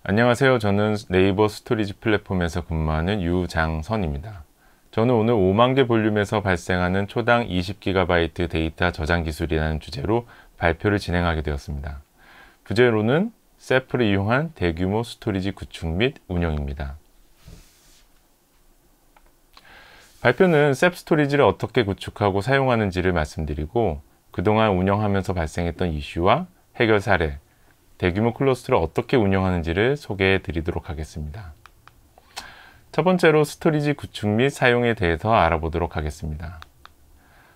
안녕하세요. 저는 네이버 스토리지 플랫폼에서 근무하는 유장선입니다. 저는 오늘 5만 개 볼륨에서 발생하는 초당 20GB 데이터 저장 기술이라는 주제로 발표를 진행하게 되었습니다. 부제로는 셀프를 이용한 대규모 스토리지 구축 및 운영입니다. 발표는 셀프 스토리지를 어떻게 구축하고 사용하는지를 말씀드리고, 그동안 운영하면서 발생했던 이슈와 해결 사례, 대규모 클러스터를 어떻게 운영하는지를 소개해 드리도록 하겠습니다. 첫 번째로 스토리지 구축 및 사용에 대해서 알아보도록 하겠습니다.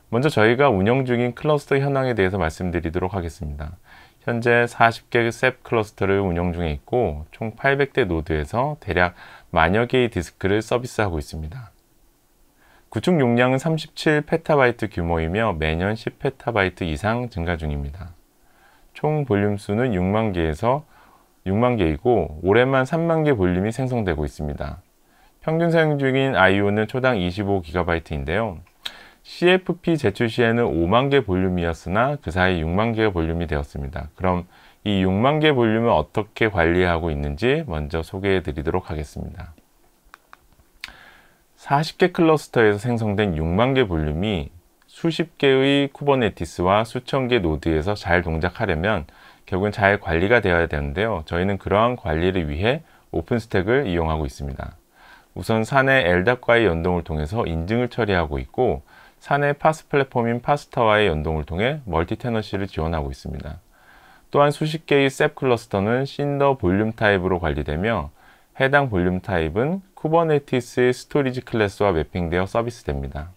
먼저 저희가 운영 중인 클러스터 현황에 대해서 말씀드리도록 하겠습니다. 현재 40개 셉 클러스터를 운영 중에 있고, 총 800대 노드에서 대략 만여 개의 디스크를 서비스하고 있습니다. 구축 용량은 37PB 규모이며 매년 10PB 이상 증가 중입니다. 총 볼륨 수는 6만 개이고 올해만 3만 개 볼륨이 생성되고 있습니다. 평균 사용 중인 I/O는 초당 25GB인데요. CFP 제출 시에는 5만 개 볼륨이었으나 그 사이 6만 개가 볼륨이 되었습니다. 그럼 이 6만 개 볼륨을 어떻게 관리하고 있는지 먼저 소개해 드리도록 하겠습니다. 40개 클러스터에서 생성된 6만 개 볼륨이 수십 개의 쿠버네티스와 수천 개 노드에서 잘 동작하려면 결국은 잘 관리가 되어야 되는데요. 저희는 그러한 관리를 위해 오픈스택을 이용하고 있습니다. 우선 사내 LDAP과의 연동을 통해서 인증을 처리하고 있고, 사내 파스 플랫폼인 파스타와의 연동을 통해 멀티 테너시를 지원하고 있습니다. 또한 수십 개의 셉 클러스터는 신더 볼륨 타입으로 관리되며, 해당 볼륨 타입은 쿠버네티스의 스토리지 클래스와 매핑되어 서비스됩니다.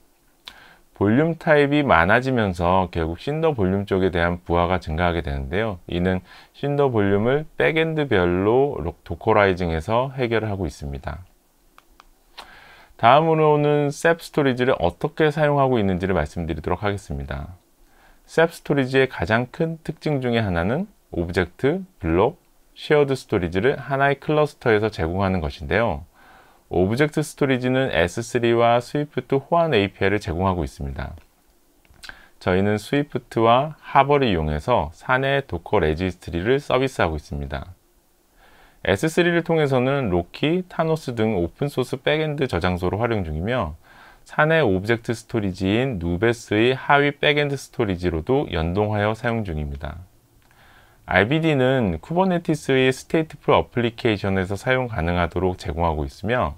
볼륨 타입이 많아지면서 결국 신더 볼륨 쪽에 대한 부하가 증가하게 되는데요. 이는 신더 볼륨을 백엔드별로 도커라이징해서 해결하고 있습니다. 다음으로는 셉 스토리지를 어떻게 사용하고 있는지를 말씀드리도록 하겠습니다. 셉 스토리지의 가장 큰 특징 중에 하나는 오브젝트, 블록, 쉐어드 스토리지를 하나의 클러스터에서 제공하는 것인데요. 오브젝트 스토리지는 S3와 스위프트 호환 API를 제공하고 있습니다. 저희는 스위프트와 하버를 이용해서 사내 도커 레지스트리를 서비스하고 있습니다. S3를 통해서는 로키, 타노스 등 오픈소스 백엔드 저장소로 활용 중이며, 사내 오브젝트 스토리지인 누베스의 하위 백엔드 스토리지로도 연동하여 사용 중입니다. RBD는 쿠버네티스의 스테이트풀 어플리케이션에서 사용 가능하도록 제공하고 있으며,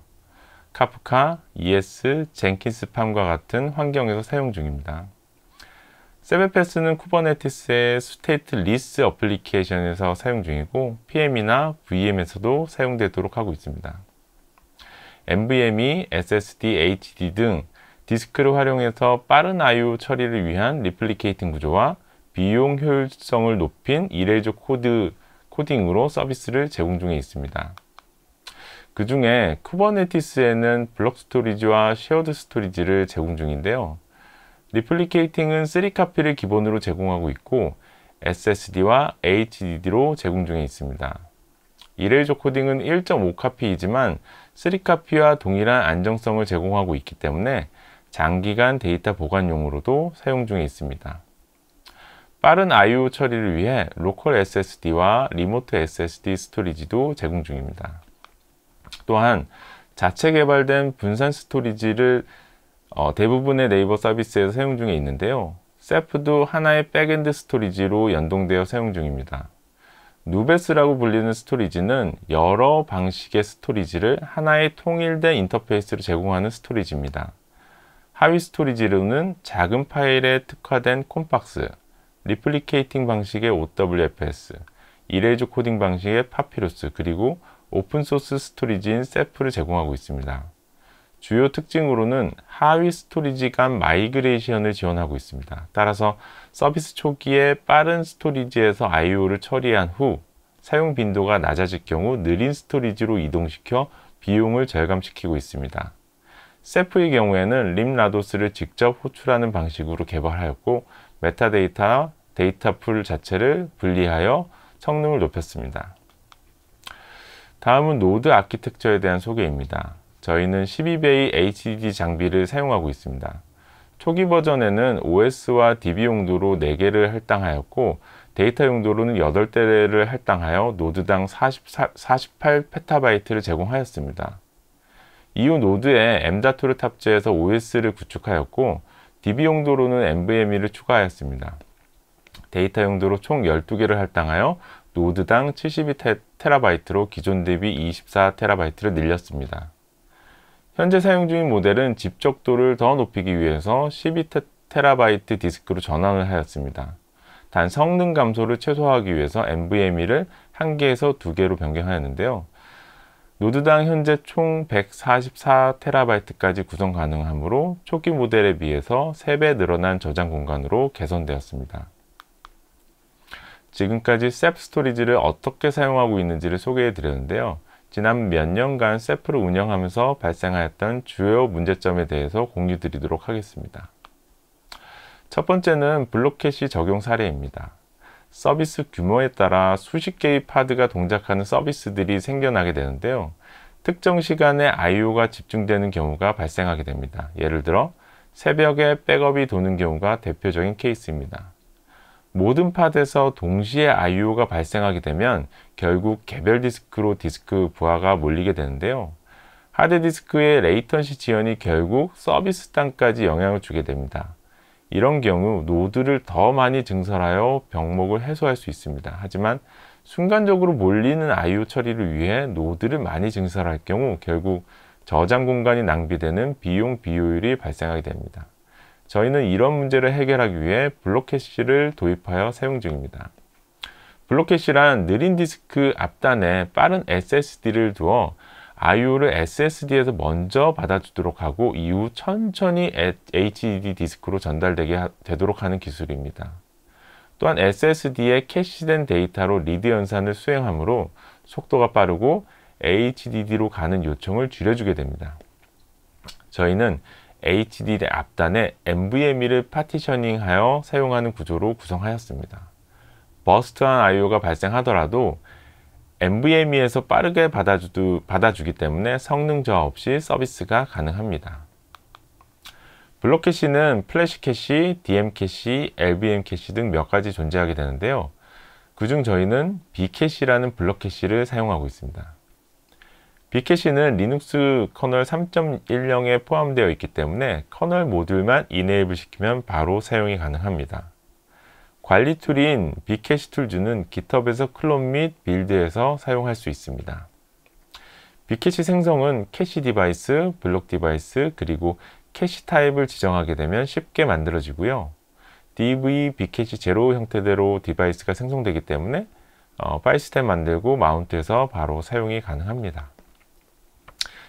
카프카, ES, 젠킨스 팜과 같은 환경에서 사용 중입니다. 세베패스는 쿠버네티스의 스테이트 리스 어플리케이션에서 사용 중이고, PM이나 VM에서도 사용되도록 하고 있습니다. NVMe, SSD, HDD 등 디스크를 활용해서 빠른 I/O 처리를 위한 리플리케이팅 구조와 비용 효율성을 높인 이레이저 코딩으로 서비스를 제공 중에 있습니다. 그 중에 쿠버네티스에는 블록 스토리지와 쉐어드 스토리지를 제공 중인데요. 리플리케이팅은 3카피를 기본으로 제공하고 있고, SSD와 HDD로 제공 중에 있습니다. 이레이저 코딩은 1.5카피이지만 3카피와 동일한 안정성을 제공하고 있기 때문에 장기간 데이터 보관용으로도 사용 중에 있습니다. 빠른 I/O 처리를 위해 로컬 SSD와 리모트 SSD 스토리지도 제공 중입니다. 또한 자체 개발된 분산 스토리지를 대부분의 네이버 서비스에서 사용 중에 있는데요. 셀프도 하나의 백엔드 스토리지로 연동되어 사용 중입니다. 누베스라고 불리는 스토리지는 여러 방식의 스토리지를 하나의 통일된 인터페이스로 제공하는 스토리지입니다. 하위 스토리지로는 작은 파일에 특화된 콤박스, 리플리케이팅 방식의 OWFS, 이레이저 코딩 방식의 파피루스, 그리고 오픈소스 스토리지인 셀프를 제공하고 있습니다. 주요 특징으로는 하위 스토리지 간 마이그레이션을 지원하고 있습니다. 따라서 서비스 초기에 빠른 스토리지에서 I/O를 처리한 후 사용 빈도가 낮아질 경우 느린 스토리지로 이동시켜 비용을 절감시키고 있습니다. 셀프의 경우에는 림라도스를 직접 호출하는 방식으로 개발하였고, 메타데이터, 데이터 풀 자체를 분리하여 성능을 높였습니다. 다음은 노드 아키텍처에 대한 소개입니다. 저희는 12배의 HDD 장비를 사용하고 있습니다. 초기 버전에는 OS와 DB 용도로 4개를 할당하였고, 데이터 용도로는 8대를 할당하여 노드당 48PB를 제공하였습니다. 이후 노드에 M.2를 탑재해서 OS를 구축하였고 DB 용도로는 NVMe를 추가하였습니다. 데이터 용도로 총 12개를 할당하여 노드당 72TB로 기존 대비 24TB를 늘렸습니다. 현재 사용 중인 모델은 집적도를 더 높이기 위해서 12TB 디스크로 전환을 하였습니다. 단 성능 감소를 최소화하기 위해서 NVMe를 1개에서 2개로 변경하였는데요. 노드당 현재 총 144TB까지 구성 가능하므로 초기 모델에 비해서 3배 늘어난 저장 공간으로 개선되었습니다. 지금까지 셉 스토리지를 어떻게 사용하고 있는지를 소개해 드렸는데요. 지난 몇 년간 셉을 운영하면서 발생하였던 주요 문제점에 대해서 공유 드리도록 하겠습니다. 첫 번째는 블록 캐시 적용 사례입니다. 서비스 규모에 따라 수십 개의 파드가 동작하는 서비스들이 생겨나게 되는데요. 특정 시간에 I/O가 집중되는 경우가 발생하게 됩니다. 예를 들어 새벽에 백업이 도는 경우가 대표적인 케이스입니다. 모든 파드에서 동시에 I/O가 발생하게 되면 결국 개별 디스크로 디스크 부하가 몰리게 되는데요. 하드디스크의 레이턴시 지연이 결국 서비스단까지 영향을 주게 됩니다. 이런 경우 노드를 더 많이 증설하여 병목을 해소할 수 있습니다. 하지만 순간적으로 몰리는 I/O 처리를 위해 노드를 많이 증설할 경우 결국 저장 공간이 낭비되는 비용 비효율이 발생하게 됩니다. 저희는 이런 문제를 해결하기 위해 블록 캐시를 도입하여 사용 중입니다. 블록 캐시란 느린 디스크 앞단에 빠른 SSD를 두어 I/O를 SSD에서 먼저 받아주도록 하고 이후 천천히 HDD 디스크로 전달되게 되도록 하는 기술입니다. 또한 SSD에 캐시된 데이터로 리드 연산을 수행하므로 속도가 빠르고 HDD로 가는 요청을 줄여주게 됩니다. 저희는 HDD 앞단에 NVMe를 파티셔닝하여 사용하는 구조로 구성하였습니다. 버스트한 I/O가 발생하더라도 NVMe에서 빠르게 받아주기 때문에 성능 저하 없이 서비스가 가능합니다. 블록 캐시는 플래시 캐시, DM 캐시, LVM 캐시 등 몇 가지 존재하게 되는데요. 그중 저희는 B캐시라는 블록 캐시를 사용하고 있습니다. B캐시는 리눅스 커널 3.10에 포함되어 있기 때문에 커널 모듈만 이네이블 시키면 바로 사용이 가능합니다. 관리 툴인 B캐시 툴즈는 GitHub에서 클론 및 빌드에서 사용할 수 있습니다. B캐시 생성은 캐시 디바이스, 블록 디바이스, 그리고 캐시 타입을 지정하게 되면 쉽게 만들어지고요. DV B캐시 제로 형태대로 디바이스가 생성되기 때문에 파일 시스템 만들고 마운트해서 바로 사용이 가능합니다.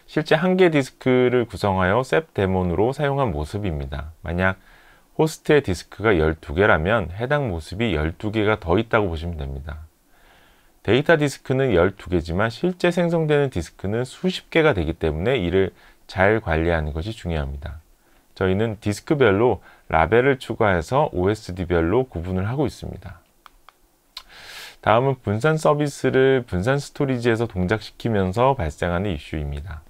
실제 한 개 디스크를 구성하여 셉 데몬으로 사용한 모습입니다. 만약 호스트의 디스크가 12개라면 해당 모습이 12개가 더 있다고 보시면 됩니다. 데이터 디스크는 12개지만 실제 생성되는 디스크는 수십 개가 되기 때문에 이를 잘 관리하는 것이 중요합니다. 저희는 디스크별로 라벨을 추가해서 OSD별로 구분을 하고 있습니다. 다음은 분산 서비스를 분산 스토리지에서 동작시키면서 발생하는 이슈입니다.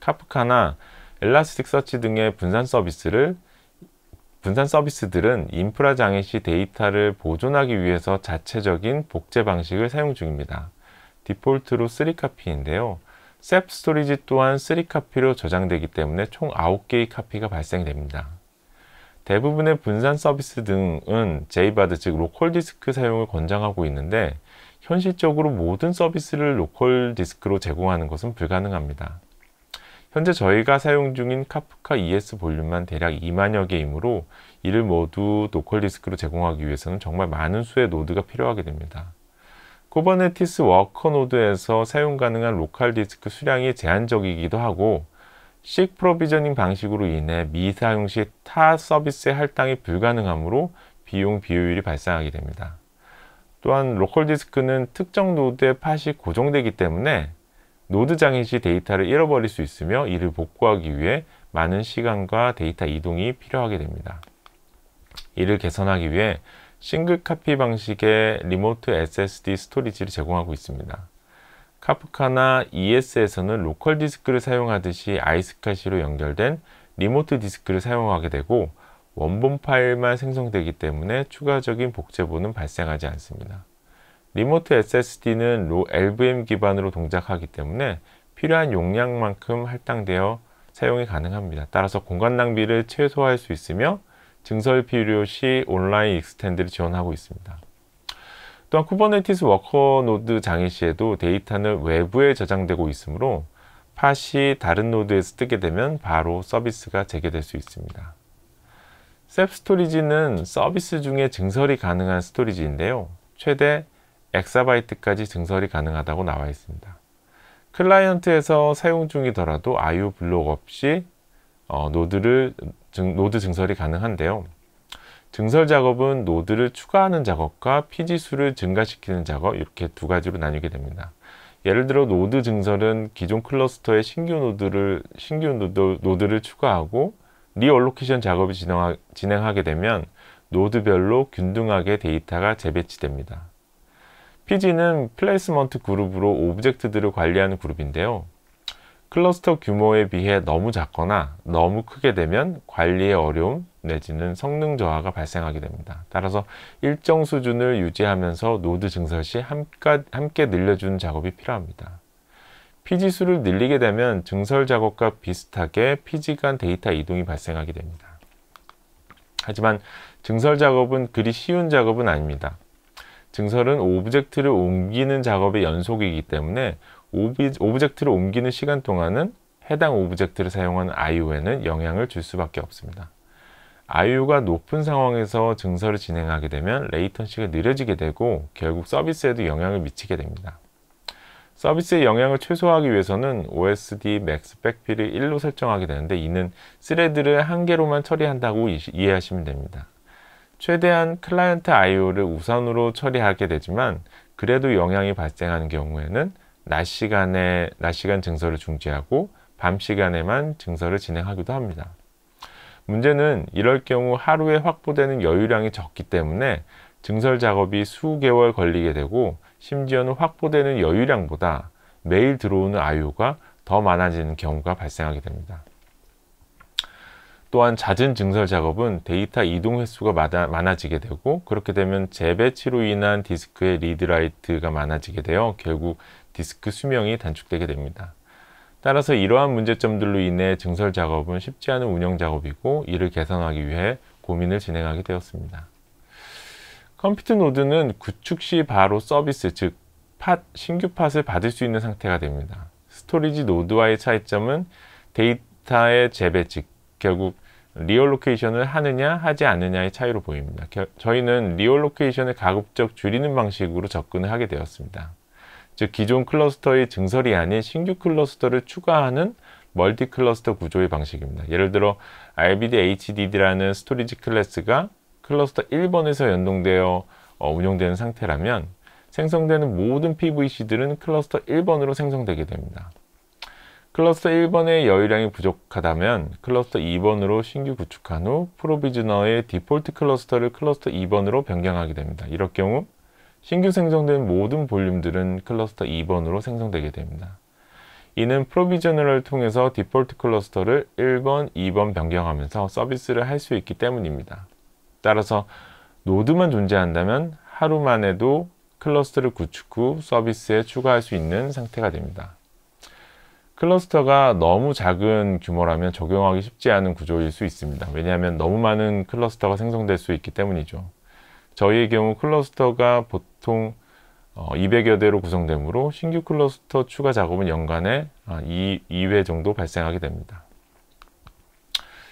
카프카나 엘라스틱 서치 등의 분산 서비스들은 인프라 장애 시 데이터를 보존하기 위해서 자체적인 복제 방식을 사용 중입니다. 디폴트로 3카피인데요. 셉 스토리지 또한 3카피로 저장되기 때문에 총 9개의 카피가 발생됩니다. 대부분의 분산 서비스 등은 JBOD 즉 로컬 디스크 사용을 권장하고 있는데 현실적으로 모든 서비스를 로컬 디스크로 제공하는 것은 불가능합니다. 현재 저희가 사용 중인 카프카 ES 볼륨만 대략 2만여 개이므로 이를 모두 로컬 디스크로 제공하기 위해서는 정말 많은 수의 노드가 필요하게 됩니다. 쿠버네티스 워커 노드에서 사용 가능한 로컬 디스크 수량이 제한적이기도 하고 식 프로비저닝 방식으로 인해 미사용 시 타 서비스의 할당이 불가능하므로 비용 비효율이 발생하게 됩니다. 또한 로컬 디스크는 특정 노드의 팟이 고정되기 때문에 노드 장애 시 데이터를 잃어버릴 수 있으며 이를 복구하기 위해 많은 시간과 데이터 이동이 필요하게 됩니다. 이를 개선하기 위해 싱글 카피 방식의 리모트 SSD 스토리지를 제공하고 있습니다. 카프카나 ES에서는 로컬 디스크를 사용하듯이 아이스카시로 연결된 리모트 디스크를 사용하게 되고 원본 파일만 생성되기 때문에 추가적인 복제본은 발생하지 않습니다. 리모트 SSD는 LVM 기반으로 동작하기 때문에 필요한 용량만큼 할당되어 사용이 가능합니다. 따라서 공간 낭비를 최소화할 수 있으며 증설 필요 시 온라인 익스텐드를 지원하고 있습니다. 또한 쿠버네티스 워커 노드 장애 시에도 데이터는 외부에 저장되고 있으므로 팟이 다른 노드에서 뜨게 되면 바로 서비스가 재개될 수 있습니다. 셉 스토리지는 서비스 중에 증설이 가능한 스토리지인데요. 최대 엑사바이트까지 증설이 가능하다고 나와 있습니다. 클라이언트에서 사용 중이더라도 IO 블록 없이 노드 증설이 가능한데요. 증설 작업은 노드를 추가하는 작업과 피지 수를 증가시키는 작업, 이렇게 두 가지로 나뉘게 됩니다. 예를 들어 노드 증설은 기존 클러스터에 신규 노드를 추가하고 리얼로케이션 작업을 진행하게 되면 노드별로 균등하게 데이터가 재배치됩니다. 피지는 플레이스먼트 그룹으로 오브젝트들을 관리하는 그룹인데요. 클러스터 규모에 비해 너무 작거나 너무 크게 되면 관리의 어려움 내지는 성능 저하가 발생하게 됩니다. 따라서 일정 수준을 유지하면서 노드 증설 시 함께 늘려주는 작업이 필요합니다. 피지 수를 늘리게 되면 증설 작업과 비슷하게 피지 간 데이터 이동이 발생하게 됩니다. 하지만 증설 작업은 그리 쉬운 작업은 아닙니다. 증설은 오브젝트를 옮기는 작업의 연속이기 때문에 오브젝트를 옮기는 시간 동안은 해당 오브젝트를 사용한 IO에는 영향을 줄 수밖에 없습니다. IO가 높은 상황에서 증설을 진행하게 되면 레이턴시가 느려지게 되고 결국 서비스에도 영향을 미치게 됩니다. 서비스의 영향을 최소화하기 위해서는 OSD 맥스 백필을 1로 설정하게 되는데 이는 스레드를 한 개로만 처리한다고 이해하시면 됩니다. 최대한 클라이언트 IO를 우선으로 처리하게 되지만 그래도 영향이 발생하는 경우에는 낮 시간 증설을 중지하고 밤 시간에만 증설을 진행하기도 합니다. 문제는 이럴 경우 하루에 확보되는 여유량이 적기 때문에 증설 작업이 수개월 걸리게 되고 심지어는 확보되는 여유량보다 매일 들어오는 IO가 더 많아지는 경우가 발생하게 됩니다. 또한 잦은 증설 작업은 데이터 이동 횟수가 많아지게 되고 그렇게 되면 재배치로 인한 디스크의 리드라이트가 많아지게 되어 결국 디스크 수명이 단축되게 됩니다. 따라서 이러한 문제점들로 인해 증설 작업은 쉽지 않은 운영 작업이고 이를 개선하기 위해 고민을 진행하게 되었습니다. 컴퓨트 노드는 구축 시 바로 서비스, 즉 신규 팟을 받을 수 있는 상태가 됩니다. 스토리지 노드와의 차이점은 데이터의 재배치, 결국 리얼로케이션을 하느냐 하지 않느냐의 차이로 보입니다. 저희는 리얼로케이션을 가급적 줄이는 방식으로 접근을 하게 되었습니다. 즉 기존 클러스터의 증설이 아닌 신규 클러스터를 추가하는 멀티 클러스터 구조의 방식입니다. 예를 들어 RBD HDD라는 스토리지 클래스가 클러스터 1번에서 연동되어 운영되는 상태라면 생성되는 모든 PVC들은 클러스터 1번으로 생성되게 됩니다. 클러스터 1번의 여유량이 부족하다면 클러스터 2번으로 신규 구축한 후 프로비즈너의 디폴트 클러스터를 클러스터 2번으로 변경하게 됩니다. 이럴 경우 신규 생성된 모든 볼륨들은 클러스터 2번으로 생성되게 됩니다. 이는 프로비저너를 통해서 디폴트 클러스터를 1번, 2번 변경하면서 서비스를 할 수 있기 때문입니다. 따라서 노드만 존재한다면 하루만 해도 클러스터를 구축 후 서비스에 추가할 수 있는 상태가 됩니다. 클러스터가 너무 작은 규모라면 적용하기 쉽지 않은 구조일 수 있습니다. 왜냐하면 너무 많은 클러스터가 생성될 수 있기 때문이죠. 저희의 경우 클러스터가 보통 200여 대로 구성되므로 신규 클러스터 추가 작업은 연간에 2회 정도 발생하게 됩니다.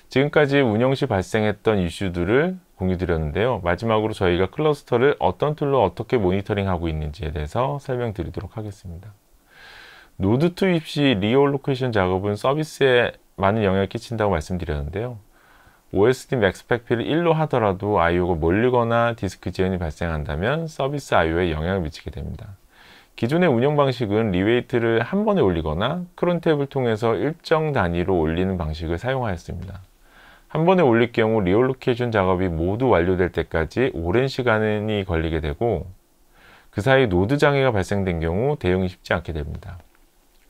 지금까지 운영 시 발생했던 이슈들을 공유드렸는데요. 마지막으로 저희가 클러스터를 어떤 툴로 어떻게 모니터링하고 있는지에 대해서 설명드리도록 하겠습니다. 노드 투입 시 리얼로케이션 작업은 서비스에 많은 영향을 끼친다고 말씀드렸는데요. OSD 맥스 백필을 1로 하더라도 IO가 몰리거나 디스크 지연이 발생한다면 서비스 IO에 영향을 미치게 됩니다. 기존의 운영 방식은 리웨이트를 한 번에 올리거나 크론 탭을 통해서 일정 단위로 올리는 방식을 사용하였습니다. 한 번에 올릴 경우 리얼로케이션 작업이 모두 완료될 때까지 오랜 시간이 걸리게 되고 그 사이 노드 장애가 발생된 경우 대응이 쉽지 않게 됩니다.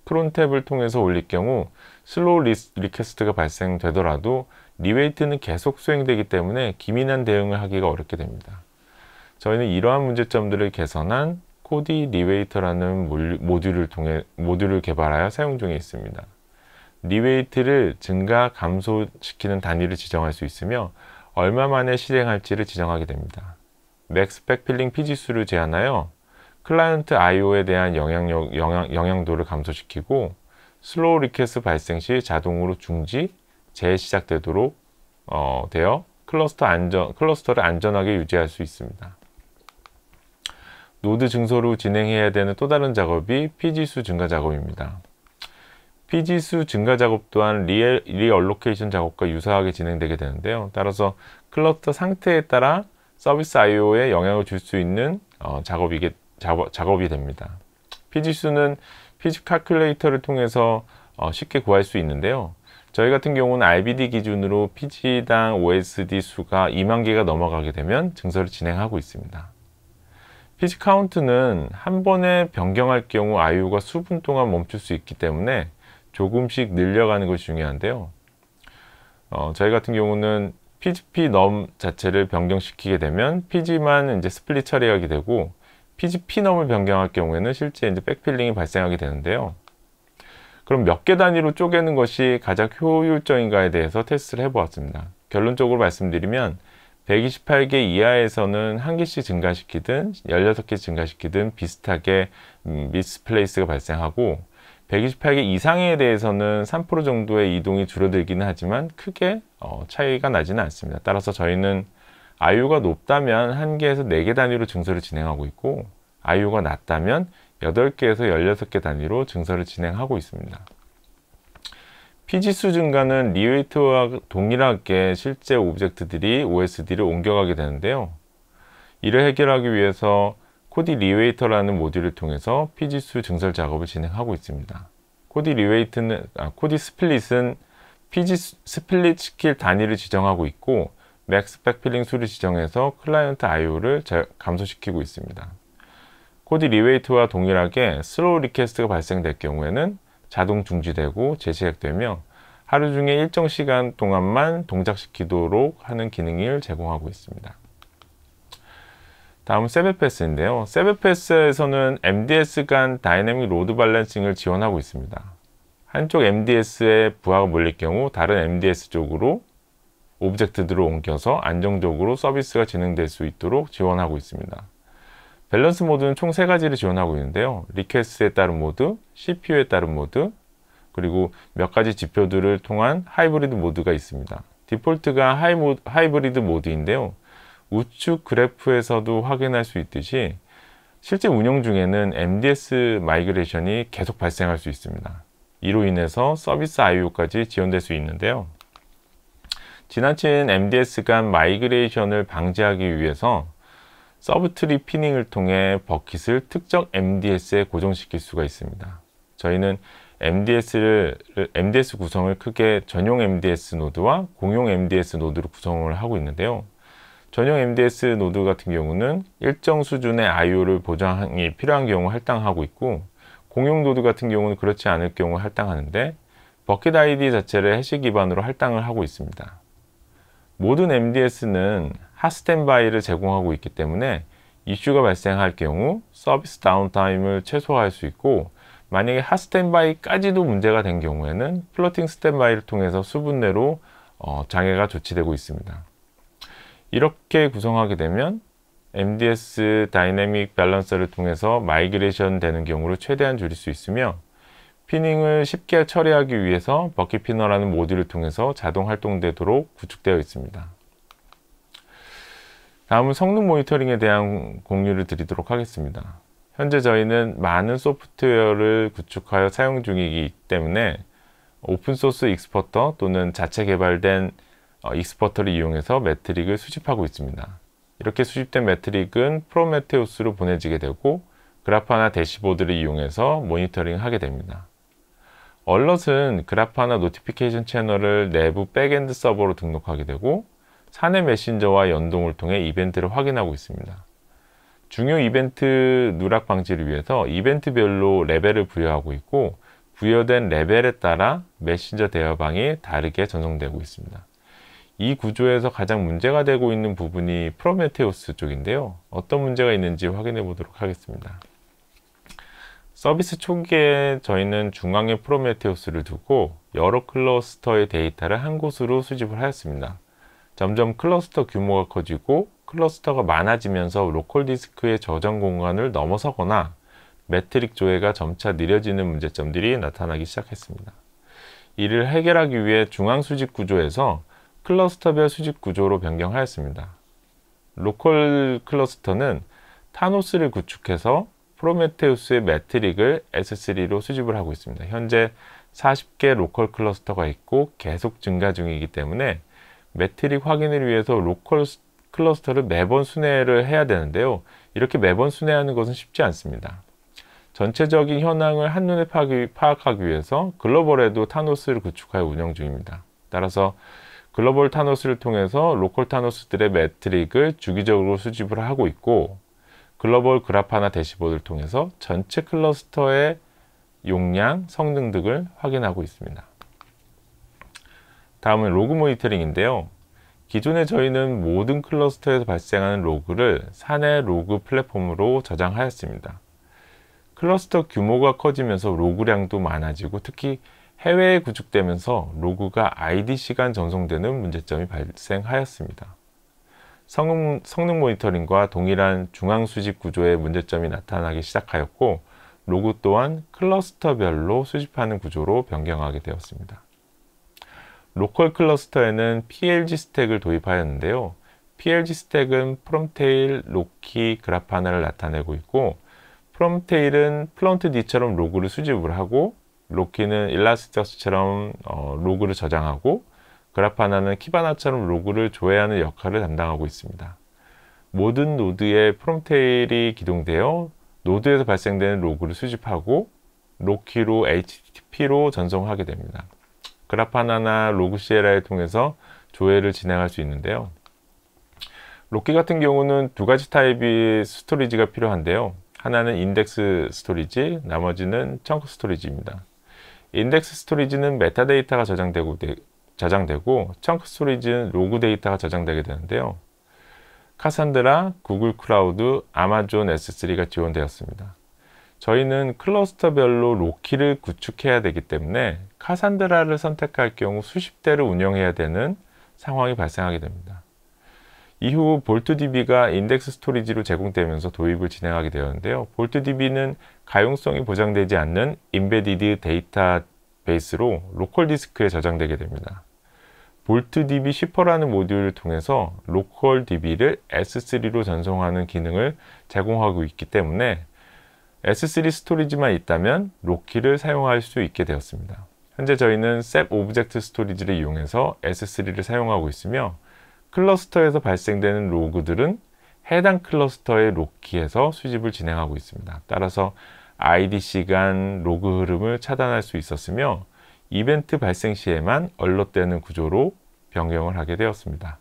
크론 탭을 통해서 올릴 경우 슬로우 리퀘스트가 발생되더라도 리웨이트는 계속 수행되기 때문에 기민한 대응을 하기가 어렵게 됩니다. 저희는 이러한 문제점들을 개선한 코디 리웨이터라는 모듈을 개발하여 사용 중에 있습니다. 리웨이트를 증가, 감소시키는 단위를 지정할 수 있으며 얼마 만에 실행할지를 지정하게 됩니다. 맥스 백필링 피지수를 제한하여 클라이언트 I/O에 대한 영향도를 감소시키고 슬로우 리퀘스트 발생 시 자동으로 중지, 재시작되도록 되어 클러스터를 안전하게 유지할 수 있습니다. 노드 증설 후 진행해야 되는 또 다른 작업이 피지수 증가 작업입니다. 피지수 증가 작업 또한 리얼로케이션 작업과 유사하게 진행되게 되는데요. 따라서 클러스터 상태에 따라 서비스 I/O에 영향을 줄 수 있는 작업이 됩니다. 피지수는 피지 칼큘레이터를 통해서 쉽게 구할 수 있는데요. 저희 같은 경우는 RBD 기준으로 피지당 OSD 수가 2만 개가 넘어가게 되면 증설을 진행하고 있습니다. 피지 카운트는 한 번에 변경할 경우 I/O가 수분 동안 멈출 수 있기 때문에 조금씩 늘려가는 것이 중요한데요. 저희 같은 경우는 PGP 넘 자체를 변경시키게 되면 PG만 이제 스플릿 처리하게 되고 PGP 넘을 변경할 경우에는 실제 이제 백필링이 발생하게 되는데요. 그럼 몇 개 단위로 쪼개는 것이 가장 효율적인가에 대해서 테스트를 해보았습니다. 결론적으로 말씀드리면 128개 이하에서는 1개씩 증가시키든 16개 증가시키든 비슷하게 미스플레이스가 발생하고 128개 이상에 대해서는 3% 정도의 이동이 줄어들기는 하지만 크게 차이가 나지는 않습니다. 따라서 저희는 I/O가 높다면 1개에서 4개 단위로 증설을 진행하고 있고 I/O가 낮다면 8개에서 16개 단위로 증설을 진행하고 있습니다. 피지수 증가는 리웨이트와 동일하게 실제 오브젝트들이 OSD를 옮겨가게 되는데요. 이를 해결하기 위해서 코디 리웨이터라는 모듈을 통해서 피지수 증설 작업을 진행하고 있습니다. 코디 스플릿은 피지 스플릿 시킬 단위를 지정하고 있고 맥스 백필링 수를 지정해서 클라이언트 I/O를 감소시키고 있습니다. 코디 리웨이트와 동일하게 슬로우 리퀘스트가 발생될 경우에는 자동 중지되고 재시작되며 하루 중에 일정 시간 동안만 동작시키도록 하는 기능을 제공하고 있습니다. 다음은 세베패스인데요. 세베패스에서는 MDS 간 다이내믹 로드 밸런싱을 지원하고 있습니다. 한쪽 MDS에 부하가 몰릴 경우 다른 MDS 쪽으로 오브젝트들을 옮겨서 안정적으로 서비스가 진행될 수 있도록 지원하고 있습니다. 밸런스 모드는 총 3가지를 지원하고 있는데요. 리퀘스트에 따른 모드, CPU에 따른 모드, 그리고 몇 가지 지표들을 통한 하이브리드 모드가 있습니다. 디폴트가 하이브리드 모드인데요. 우측 그래프에서도 확인할 수 있듯이 실제 운영 중에는 MDS 마이그레이션이 계속 발생할 수 있습니다. 이로 인해서 서비스 I/O까지 지원될 수 있는데요. 지나친 MDS 간 마이그레이션을 방지하기 위해서 서브트리 피닝을 통해 버킷을 특정 MDS에 고정시킬 수가 있습니다. 저희는 MDS 구성을 크게 전용 MDS 노드와 공용 MDS 노드로 구성을 하고 있는데요. 전용 MDS 노드 같은 경우는 일정 수준의 I/O를 보장이 필요한 경우 할당하고 있고 공용 노드 같은 경우는 그렇지 않을 경우 할당하는데 버킷 ID 자체를 해시 기반으로 할당을 하고 있습니다. 모든 MDS는 핫스탠바이를 제공하고 있기 때문에 이슈가 발생할 경우 서비스 다운타임을 최소화할 수 있고 만약에 핫스탠바이까지도 문제가 된 경우에는 플로팅 스탠바이를 통해서 수분 내로 장애가 조치되고 있습니다. 이렇게 구성하게 되면 MDS 다이내믹 밸런서를 통해서 마이그레이션 되는 경우를 최대한 줄일 수 있으며 피닝을 쉽게 처리하기 위해서 버킷 피너라는 모듈을 통해서 자동 활동되도록 구축되어 있습니다. 다음은 성능 모니터링에 대한 공유를 드리도록 하겠습니다. 현재 저희는 많은 소프트웨어를 구축하여 사용 중이기 때문에 오픈소스 익스퍼터 또는 자체 개발된 익스퍼터를 이용해서 매트릭을 수집하고 있습니다. 이렇게 수집된 매트릭은 프로메테우스로 보내지게 되고 그래파나 대시보드를 이용해서 모니터링 하게 됩니다. 얼럿은 그래파나 노티피케이션 채널을 내부 백엔드 서버로 등록하게 되고 사내 메신저와 연동을 통해 이벤트를 확인하고 있습니다. 중요 이벤트 누락 방지를 위해서 이벤트별로 레벨을 부여하고 있고 부여된 레벨에 따라 메신저 대화방이 다르게 전송되고 있습니다. 이 구조에서 가장 문제가 되고 있는 부분이 프로메테우스 쪽인데요. 어떤 문제가 있는지 확인해 보도록 하겠습니다. 서비스 초기에 저희는 중앙에 프로메테우스를 두고 여러 클러스터의 데이터를 한 곳으로 수집을 하였습니다. 점점 클러스터 규모가 커지고 클러스터가 많아지면서 로컬 디스크의 저장 공간을 넘어서거나 매트릭 조회가 점차 느려지는 문제점들이 나타나기 시작했습니다. 이를 해결하기 위해 중앙 수집 구조에서 클러스터별 수집 구조로 변경하였습니다. 로컬 클러스터는 타노스를 구축해서 프로메테우스의 매트릭을 S3로 수집을 하고 있습니다. 현재 40개 로컬 클러스터가 있고 계속 증가 중이기 때문에 매트릭 확인을 위해서 로컬 클러스터를 매번 순회를 해야 되는데요. 이렇게 매번 순회하는 것은 쉽지 않습니다. 전체적인 현황을 한눈에 파악하기 위해서 글로벌에도 타노스를 구축하여 운영 중입니다. 따라서 글로벌 타노스를 통해서 로컬 타노스들의 매트릭을 주기적으로 수집을 하고 있고, 글로벌 그라파나 대시보드를 통해서 전체 클러스터의 용량, 성능 등을 확인하고 있습니다. 다음은 로그 모니터링인데요. 기존에 저희는 모든 클러스터에서 발생하는 로그를 사내 로그 플랫폼으로 저장하였습니다. 클러스터 규모가 커지면서 로그량도 많아지고 특히 해외에 구축되면서 로그가 ID 시간 전송되는 문제점이 발생하였습니다. 성능 모니터링과 동일한 중앙 수집 구조의 문제점이 나타나기 시작하였고, 로그 또한 클러스터별로 수집하는 구조로 변경하게 되었습니다. 로컬 클러스터에는 PLG 스택을 도입하였는데요. PLG 스택은 프롬테일, 로키, 그라파나를 나타내고 있고, 프롬테일은 플런트D처럼 로그를 수집을 하고, 로키는 일라스티커스처럼 로그를 저장하고, 그라파나는 키바나처럼 로그를 조회하는 역할을 담당하고 있습니다. 모든 노드에 프롬테일이 기동되어 노드에서 발생되는 로그를 수집하고 로키로 HTTP로 전송하게 됩니다. 그라파나나 로그CLI를 통해서 조회를 진행할 수 있는데요. 로키 같은 경우는 두 가지 타입의 스토리지가 필요한데요. 하나는 인덱스 스토리지, 나머지는 청크 스토리지입니다. 인덱스 스토리지는 메타데이터가 저장되고 청크 스토리지는 로그 데이터가 저장되게 되는데요. 카산드라, 구글 클라우드, 아마존 S3가 지원되었습니다. 저희는 클러스터별로 로키를 구축해야 되기 때문에 카산드라를 선택할 경우 수십 대를 운영해야 되는 상황이 발생하게 됩니다. 이후 볼트DB가 인덱스 스토리지로 제공되면서 도입을 진행하게 되었는데요. 볼트DB는 가용성이 보장되지 않는 임베디드 데이터베이스로 로컬 디스크에 저장되게 됩니다. 볼트DB 쉬퍼라는 모듈을 통해서 로컬 DB를 S3로 전송하는 기능을 제공하고 있기 때문에 S3 스토리지만 있다면 로키를 사용할 수 있게 되었습니다. 현재 저희는 SEP 오브젝트 스토리지를 이용해서 S3를 사용하고 있으며 클러스터에서 발생되는 로그들은 해당 클러스터의 로키에서 수집을 진행하고 있습니다. 따라서 ID 시간, 로그 흐름을 차단할 수 있었으며 이벤트 발생 시에만 얼럿되는 구조로 변경을 하게 되었습니다.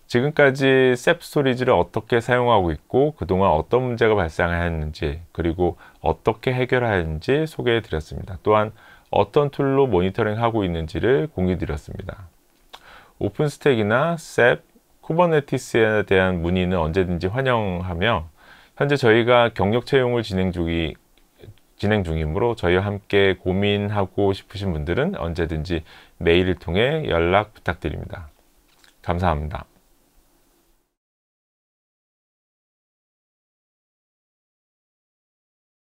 지금까지 SEP 스토리지를 어떻게 사용하고 있고 그동안 어떤 문제가 발생하였는지 그리고 어떻게 해결하였는지 소개해 드렸습니다. 또한 어떤 툴로 모니터링하고 있는지를 공유 드렸습니다. 오픈스택이나 SEP, 쿠버네티스에 대한 문의는 언제든지 환영하며 현재 저희가 경력 채용을 진행 중이므로 저희와 함께 고민하고 싶으신 분들은 언제든지 메일을 통해 연락 부탁드립니다. 감사합니다.